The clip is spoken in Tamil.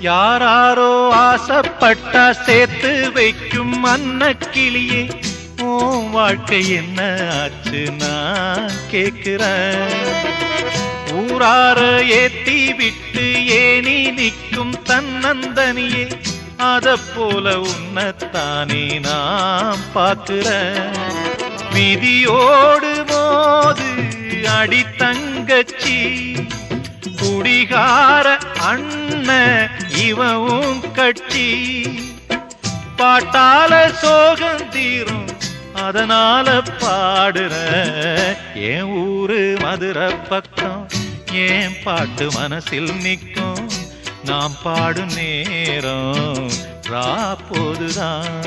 யாராரோ ஆசைப்பட்டா சேர்த்து வைக்கும் அன்னக்கிளியே, உன் வாழ்க்கை என்ன ஆச்சு நான் கேக்குறேன். ஊரார ஏத்தி விட்டு ஏனி நிற்கும் தன்னந்தனியே, அத போல உன்னத்தானே நாம் பார்க்கிறேன். விதியோடு மோது அடி தங்கச்சி, குடிகார அண்ணன் இவவும் கட்சி. பாட்டால சோகம் தீரும் அதனால பாடுற, என் ஊரு மதுரை பக்கம் ஏன் பாட்டு மனசில் நிற்கும். நாம் பாடும் நேரம் ராப்போதுதான்.